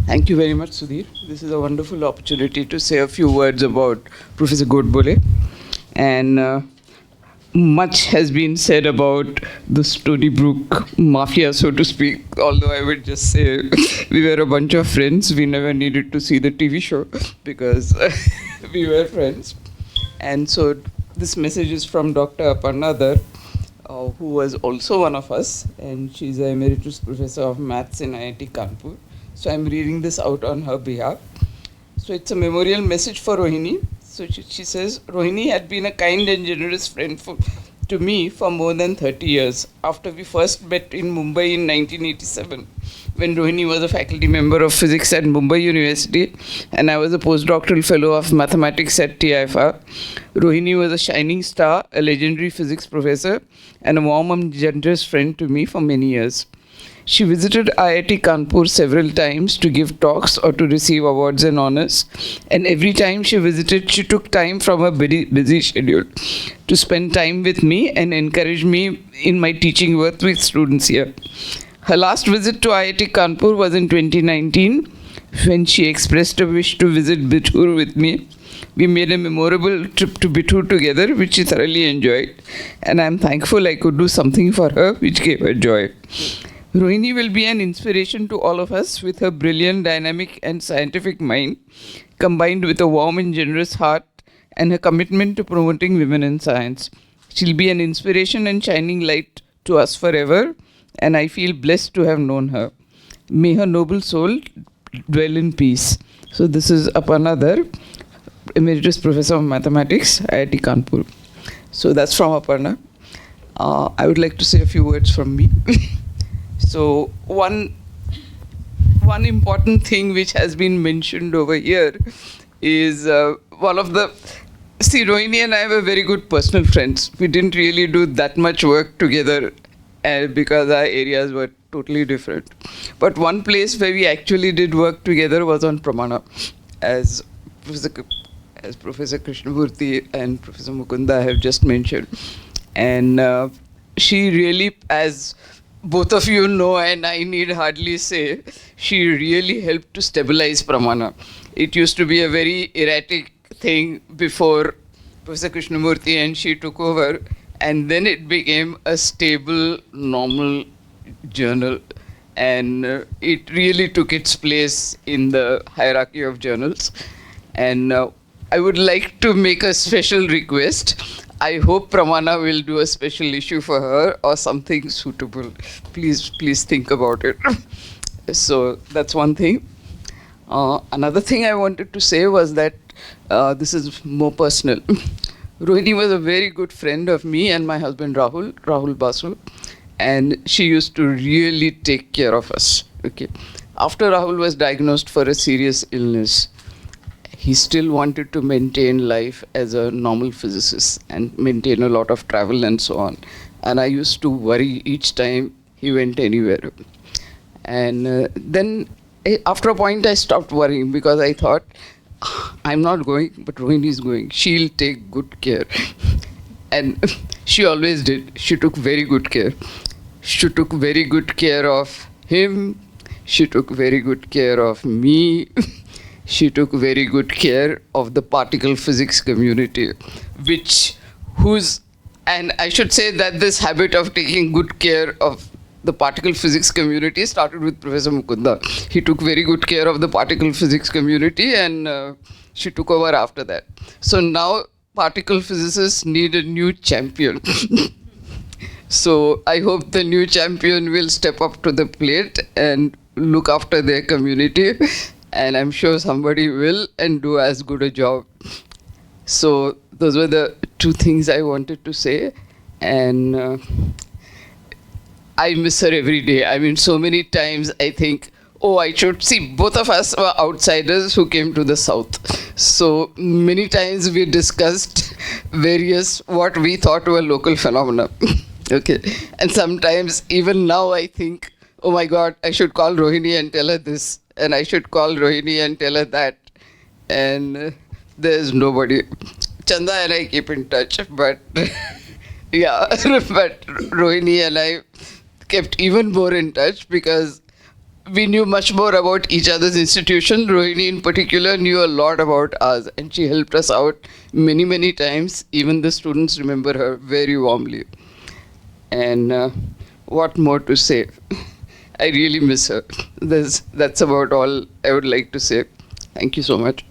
Thank you very much, Sudhir. This is a wonderful opportunity to say a few words about Professor Godbole. And much has been said about the Stony Brook mafia, so to speak. Although I would just say we were a bunch of friends. We never needed to see the TV show because we were friends. And so this message is from Dr. Aparna Dar, who was also one of us, and she's an emeritus professor of maths in IIT Kanpur. So I'm reading this out on her behalf. So it's a memorial message for Rohini. So she says, Rohini had been a kind and generous friend to me for more than 30 years. After we first met in Mumbai in 1987, when Rohini was a faculty member of physics at Mumbai University, and I was a postdoctoral fellow of mathematics at TIFR. Rohini was a shining star, a legendary physics professor, and a warm and generous friend to me for many years. She visited IIT Kanpur several times to give talks or to receive awards and honors. And every time she visited, she took time from her busy schedule to spend time with me and encourage me in my teaching work with students here. Her last visit to IIT Kanpur was in 2019 when she expressed a wish to visit Bithur with me. We made a memorable trip to Bithur together, which she thoroughly enjoyed. And I'm thankful I could do something for her, which gave her joy. Rohini will be an inspiration to all of us with her brilliant, dynamic, and scientific mind, combined with a warm and generous heart and her commitment to promoting women in science. She'll be an inspiration and shining light to us forever, and I feel blessed to have known her. May her noble soul dwell in peace. So this is Aparna Dar, Emeritus Professor of Mathematics, IIT Kanpur. So that's from Aparna. I would like to say a few words from me. So one important thing which has been mentioned over here is Rohini and I were very good personal friends. We didn't really do that much work together because our areas were totally different. But one place where we actually did work together was on Pramana, as Professor Krishnamurthy and Professor Mukunda have just mentioned. And she really, as both of you know, and I need hardly say, she really helped to stabilize Pramana. It used to be a very erratic thing before Professor Krishnamurthy and she took over, and then it became a stable, normal journal, and it really took its place in the hierarchy of journals. And I would like to make a special request. I hope Pramana will do a special issue for her or something suitable. Please think about it. So that's one thing. Another thing I wanted to say was that this is more personal. Rohini was a very good friend of me and my husband Rahul Basu, and she used to really take care of us. Okay. After Rahul was diagnosed for a serious illness, he still wanted to maintain life as a normal physicist and maintain a lot of travel and so on. And I used to worry each time he went anywhere. And then after a point I stopped worrying because I thought, I'm not going, but Rohini is going. She'll take good care. And she always did. She took very good care. She took very good care of him. She took very good care of me. She took very good care of the particle physics community, and I should say that this habit of taking good care of the particle physics community started with Professor Mukunda. He took very good care of the particle physics community, and she took over after that. So now particle physicists need a new champion. So I hope the new champion will step up to the plate and look after their community. And I'm sure somebody will and do as good a job. So those were the two things I wanted to say. And I miss her every day. I mean, so many times I think, I should see, both of us were outsiders who came to the South. So many times we discussed what we thought were local phenomena. Okay. And sometimes, even now, I think, oh my God, I should call Rohini and tell her this. And I should call Rohini and tell her that. And there's nobody. Chanda and I keep in touch, but yeah, but Rohini and I kept even more in touch because we knew much more about each other's institution. Rohini in particular knew a lot about ours, and she helped us out many, many times. Even the students remember her very warmly. And what more to say? I really miss her. That's about all I would like to say. Thank you so much.